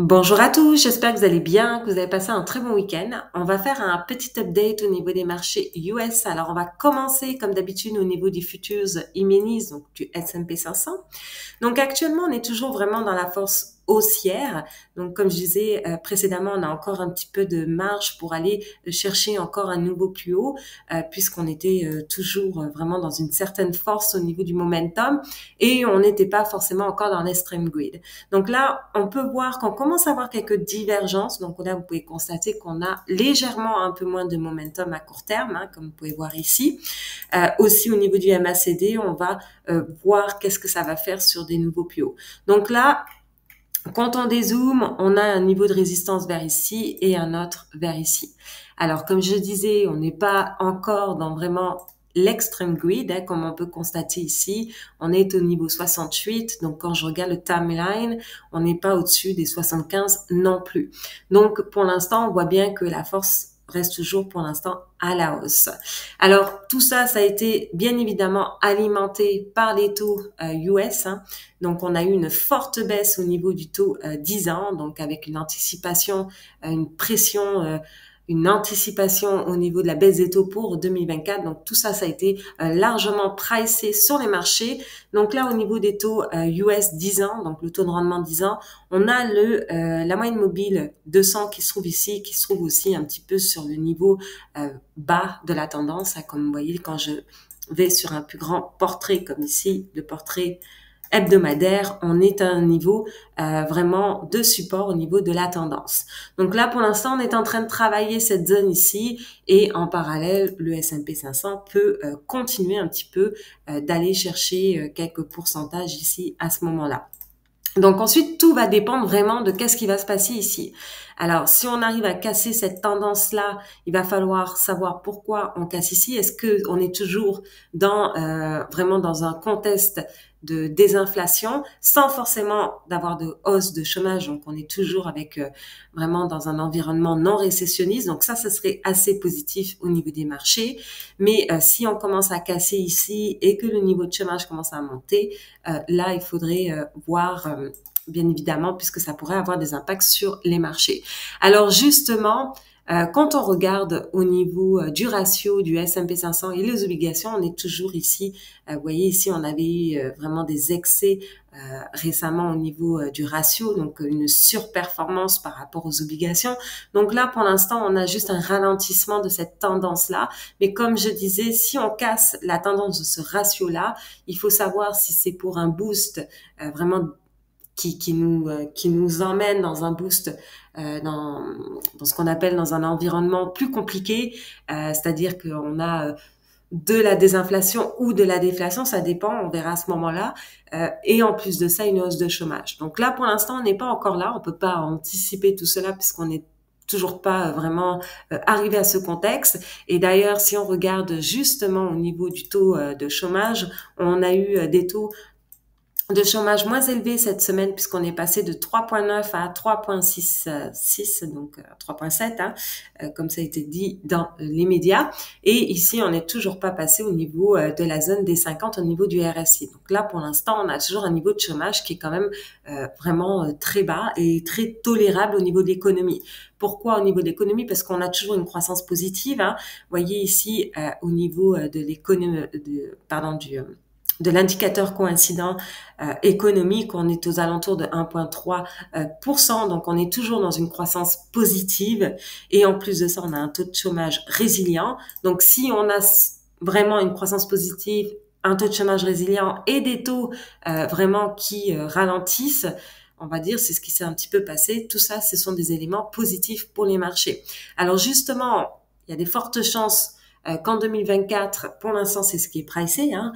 Bonjour à tous, j'espère que vous allez bien, que vous avez passé un très bon week-end. On va faire un petit update au niveau des marchés US. Alors, on va commencer comme d'habitude au niveau des futures E-minis, donc du S&P 500. Donc, actuellement, on est toujours vraiment dans la force haussière. Donc, comme je disais précédemment, on a encore un petit peu de marge pour aller chercher encore un nouveau plus haut, puisqu'on était toujours vraiment dans une certaine force au niveau du momentum et on n'était pas forcément encore dans l'extreme grid. Donc là, on peut voir qu'on commence à avoir quelques divergences. Donc là, vous pouvez constater qu'on a légèrement un peu moins de momentum à court terme, hein, comme vous pouvez voir ici. Aussi au niveau du MACD, on va voir qu'est-ce que ça va faire sur des nouveaux plus hauts. Donc là, quand on dézoome, on a un niveau de résistance vers ici et un autre vers ici. Alors, comme je disais, on n'est pas encore dans vraiment l'extreme grid, hein, comme on peut constater ici. On est au niveau 68, donc quand je regarde le timeline, on n'est pas au-dessus des 75 non plus. Donc, pour l'instant, on voit bien que la force reste toujours pour l'instant à la hausse. Alors, tout ça, ça a été bien évidemment alimenté par les taux US, hein. Donc, on a eu une forte baisse au niveau du taux 10 ans, donc avec une anticipation, une pression, une anticipation au niveau de la baisse des taux pour 2024. Donc, tout ça, ça a été largement pricé sur les marchés. Donc là, au niveau des taux US 10 ans, donc le taux de rendement 10 ans, on a la moyenne mobile 200 qui se trouve ici, qui se trouve aussi un petit peu sur le niveau bas de la tendance, hein, comme vous voyez quand je vais sur un plus grand portrait comme ici, le portrait hebdomadaire, on est à un niveau vraiment de support au niveau de la tendance. Donc là, pour l'instant, on est en train de travailler cette zone ici et en parallèle, le S&P 500 peut continuer un petit peu d'aller chercher quelques pourcentages ici à ce moment-là. Donc ensuite, tout va dépendre vraiment de qu'est-ce qui va se passer ici. Alors, si on arrive à casser cette tendance-là, il va falloir savoir pourquoi on casse ici. Est-ce que on est toujours dans vraiment dans un contexte de désinflation sans forcément d'avoir de hausse de chômage? Donc, on est toujours avec vraiment dans un environnement non récessionniste. Donc, ça serait assez positif au niveau des marchés. Mais si on commence à casser ici et que le niveau de chômage commence à monter, là, il faudrait voir bien évidemment, puisque ça pourrait avoir des impacts sur les marchés. Alors justement, quand on regarde au niveau du ratio du S&P 500 et les obligations, on est toujours ici. Vous voyez ici, on avait eu vraiment des excès récemment au niveau du ratio, donc une surperformance par rapport aux obligations. Donc là, pour l'instant, on a juste un ralentissement de cette tendance-là. Mais comme je disais, si on casse la tendance de ce ratio-là, il faut savoir si c'est pour un boost vraiment qui nous emmène dans un boost dans ce qu'on appelle dans un environnement plus compliqué, c'est-à-dire qu'on a de la désinflation ou de la déflation, ça dépend, on verra à ce moment-là, et en plus de ça, une hausse de chômage. Donc là, pour l'instant, on n'est pas encore là, on peut pas anticiper tout cela puisqu'on n'est toujours pas vraiment arrivé à ce contexte. Et d'ailleurs, si on regarde justement au niveau du taux de chômage, on a eu des taux de chômage moins élevé cette semaine puisqu'on est passé de 3,9 à 3,6, donc 3,7, hein, comme ça a été dit dans les médias. Et ici, on n'est toujours pas passé au niveau de la zone des 50 au niveau du RSI. Donc là, pour l'instant, on a toujours un niveau de chômage qui est quand même vraiment très bas et très tolérable au niveau de l'économie. Pourquoi au niveau de l'économie? Parce qu'on a toujours une croissance positive, hein. Vous voyez ici au niveau de l'économie, de l'indicateur coïncident économique, on est aux alentours de 1,3%, donc on est toujours dans une croissance positive et en plus de ça, on a un taux de chômage résilient. Donc si on a vraiment une croissance positive, un taux de chômage résilient et des taux vraiment qui ralentissent, on va dire, c'est ce qui s'est un petit peu passé. Tout ça, ce sont des éléments positifs pour les marchés. Alors justement, il y a des fortes chances qu'en 2024, pour l'instant c'est ce qui est pricé, hein,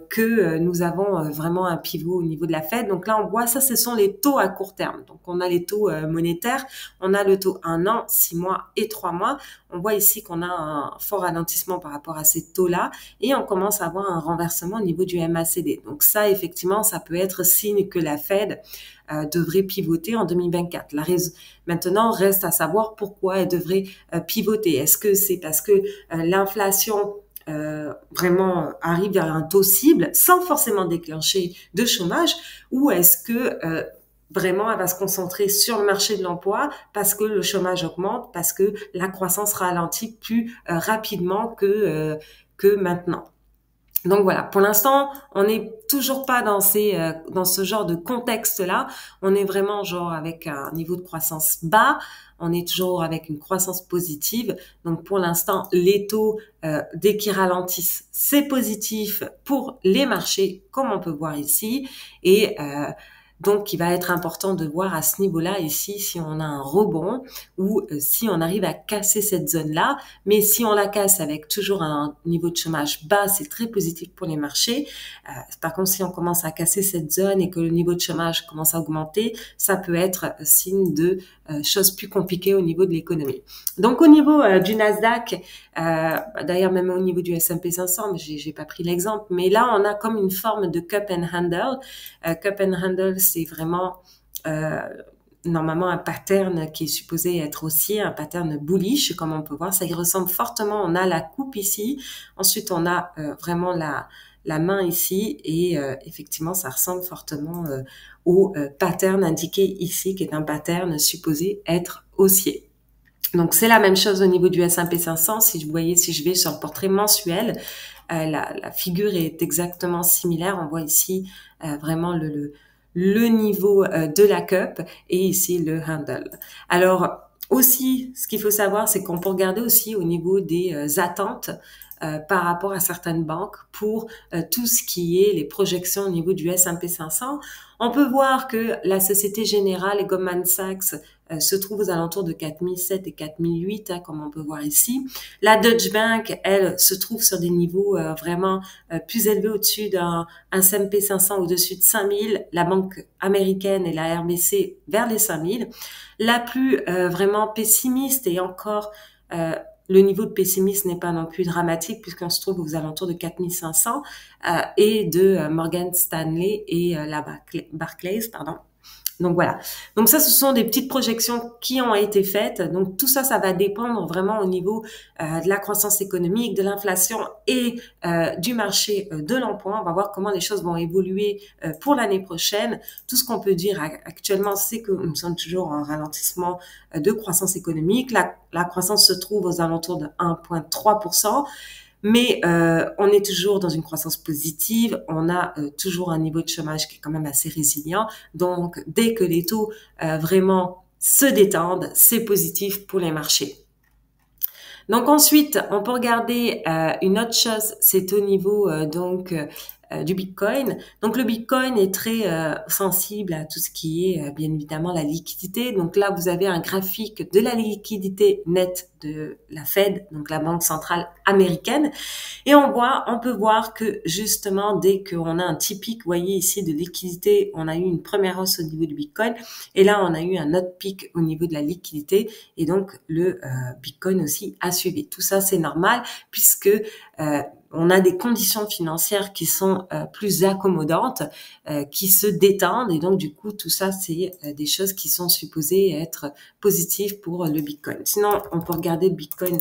que nous avons vraiment un pivot au niveau de la Fed. Donc là on voit ça, ce sont les taux à court terme. Donc on a les taux monétaires, on a le taux 1 an, 6 mois et 3 mois. On voit ici qu'on a un fort ralentissement par rapport à ces taux-là et on commence à avoir un renversement au niveau du MACD. Donc ça effectivement, ça peut être signe que la Fed devrait pivoter en 2024. Maintenant, reste à savoir pourquoi elle devrait pivoter. Est-ce que c'est parce que l'inflation vraiment arrive vers un taux cible sans forcément déclencher de chômage, ou est-ce que vraiment, elle va se concentrer sur le marché de l'emploi parce que le chômage augmente, parce que la croissance ralentit plus rapidement que maintenant. Donc voilà, pour l'instant, on n'est toujours pas dans ce genre de contexte-là. On est vraiment genre avec un niveau de croissance bas. On est toujours avec une croissance positive. Donc pour l'instant, les taux, dès qu'ils ralentissent, c'est positif pour les marchés, comme on peut voir ici. Et donc, il va être important de voir à ce niveau-là ici si on a un rebond ou si on arrive à casser cette zone-là. Mais si on la casse avec toujours un niveau de chômage bas, c'est très positif pour les marchés. Par contre, si on commence à casser cette zone et que le niveau de chômage commence à augmenter, ça peut être signe de choses plus compliquées au niveau de l'économie. Donc, au niveau du Nasdaq, d'ailleurs même au niveau du S&P 500, mais j'ai pas pris l'exemple, mais là, on a comme une forme de cup and handle. Cup and handle, c'est vraiment normalement un pattern qui est supposé être aussi un pattern bullish, comme on peut voir. Ça y ressemble fortement. On a la coupe ici. Ensuite, on a vraiment la main ici. Et effectivement, ça ressemble fortement au pattern indiqué ici, qui est un pattern supposé être haussier. Donc, c'est la même chose au niveau du S&P 500. Si vous voyez, si je vais sur le portrait mensuel, la figure est exactement similaire. On voit ici vraiment le niveau de la cup et ici le handle. Alors aussi, ce qu'il faut savoir, c'est qu'on peut regarder aussi au niveau des attentes par rapport à certaines banques pour tout ce qui est les projections au niveau du S&P 500. On peut voir que la Société Générale et Goldman Sachs se trouvent aux alentours de 4007 et 4008, comme on peut voir ici. La Deutsche Bank, elle, se trouve sur des niveaux vraiment plus élevés au-dessus d'un S&P 500 au-dessus de 5000. La Banque américaine et la RBC vers les 5000. La plus vraiment pessimiste et encore le niveau de pessimisme n'est pas non plus dramatique puisqu'on se trouve aux alentours de 4500 et de Morgan Stanley et la Barclays, pardon. Donc voilà. Donc ça, ce sont des petites projections qui ont été faites. Donc tout ça, ça va dépendre vraiment au niveau de la croissance économique, de l'inflation et du marché de l'emploi. On va voir comment les choses vont évoluer pour l'année prochaine. Tout ce qu'on peut dire actuellement, c'est que nous sommes toujours en ralentissement de croissance économique. La croissance se trouve aux alentours de 1,3%. Mais on est toujours dans une croissance positive, on a toujours un niveau de chômage qui est quand même assez résilient. Donc, dès que les taux vraiment se détendent, c'est positif pour les marchés. Donc ensuite, on peut regarder une autre chose, c'est au niveau du Bitcoin. Donc le Bitcoin est très sensible à tout ce qui est bien évidemment la liquidité. Donc là, vous avez un graphique de la liquidité nette de la Fed, donc la Banque centrale américaine. Et on peut voir que justement, dès qu'on a un typique, vous voyez ici, de liquidité, on a eu une première hausse au niveau du Bitcoin. Et là, on a eu un autre pic au niveau de la liquidité. Et donc, le Bitcoin aussi a suivi. Tout ça, c'est normal puisque on a des conditions financières qui sont plus accommodantes, qui se détendent. Et donc, du coup, tout ça, c'est des choses qui sont supposées être positives pour le Bitcoin. Sinon, on peut regarder le Bitcoin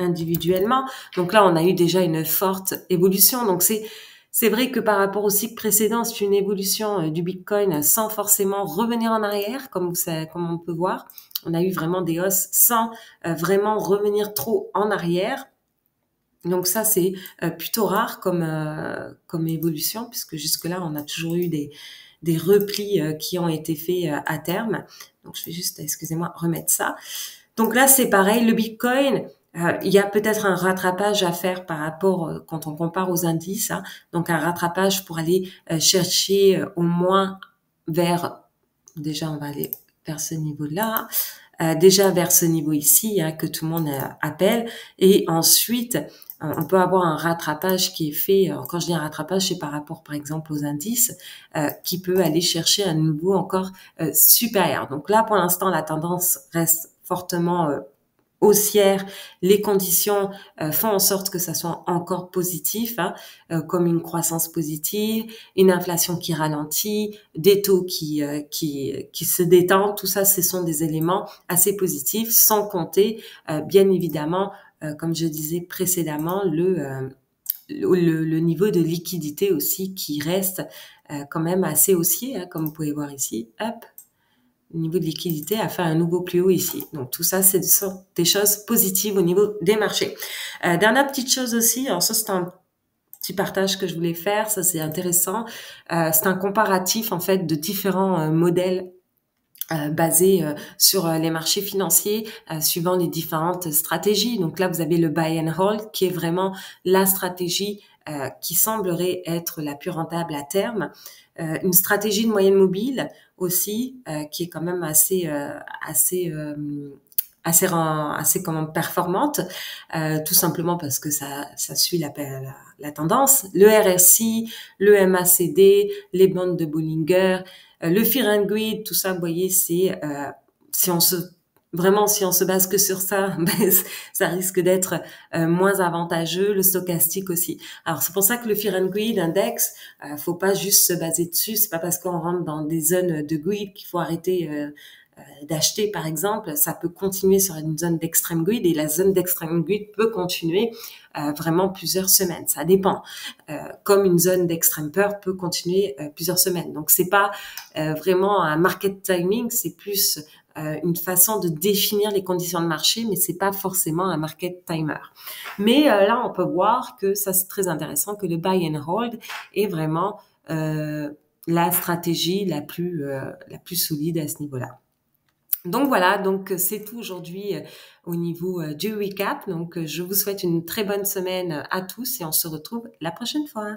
individuellement. Donc là, on a eu déjà une forte évolution. Donc, c'est vrai que par rapport au cycle précédent, c'est une évolution du Bitcoin sans forcément revenir en arrière, comme on peut voir. On a eu vraiment des hausses sans vraiment revenir trop en arrière. Donc ça, c'est plutôt rare comme évolution, puisque jusque-là, on a toujours eu des replis qui ont été faits à terme. Donc, je vais juste, excusez-moi, remettre ça. Donc là, c'est pareil, le Bitcoin, il y a peut-être un rattrapage à faire par rapport, quand on compare aux indices, hein. Donc un rattrapage pour aller chercher au moins déjà on va aller vers ce niveau-là, déjà vers ce niveau ici, hein, que tout le monde appelle, et ensuite on peut avoir un rattrapage qui est fait, quand je dis un rattrapage, c'est par rapport par exemple aux indices, qui peut aller chercher un niveau encore supérieur. Donc là, pour l'instant, la tendance reste fortement haussière. Les conditions font en sorte que ça soit encore positif, hein, comme une croissance positive, une inflation qui ralentit, des taux qui se détendent. Tout ça, ce sont des éléments assez positifs, sans compter bien évidemment, comme je disais précédemment, le niveau de liquidité aussi qui reste quand même assez haussier, hein, comme vous pouvez voir ici. Hop. au niveau de liquidité a fait un nouveau plus haut ici. Donc tout ça, ce sont des choses positives au niveau des marchés. Dernière petite chose aussi, alors ça c'est un petit partage que je voulais faire, ça c'est intéressant. C'est un comparatif en fait de différents modèles basés sur les marchés financiers, suivant les différentes stratégies. Donc là, vous avez le buy and hold, qui est vraiment la stratégie qui semblerait être la plus rentable à terme. Une stratégie de moyenne mobile aussi, qui est quand même assez comment performante, tout simplement parce que ça suit la tendance. Le RSI, le MACD, les bandes de Bollinger, le Fear and Greed, tout ça, vous voyez, c'est si on se base que sur ça, ben, ça risque d'être moins avantageux. Le stochastique aussi. Alors c'est pour ça que le Fear and Greed Index, faut pas juste se baser dessus. C'est pas parce qu'on rentre dans des zones de greed qu'il faut arrêter d'acheter, par exemple. Ça peut continuer sur une zone d'extrême greed et la zone d'extrême greed peut continuer vraiment plusieurs semaines. Ça dépend. Comme une zone d'extrême peur peut continuer plusieurs semaines. Donc c'est pas vraiment un market timing, c'est plus une façon de définir les conditions de marché, mais c'est pas forcément un market timer. Mais là, on peut voir que ça c'est très intéressant, que le buy and hold est vraiment la stratégie la plus solide à ce niveau-là. Donc voilà, donc c'est tout aujourd'hui au niveau du recap. Donc je vous souhaite une très bonne semaine à tous et on se retrouve la prochaine fois.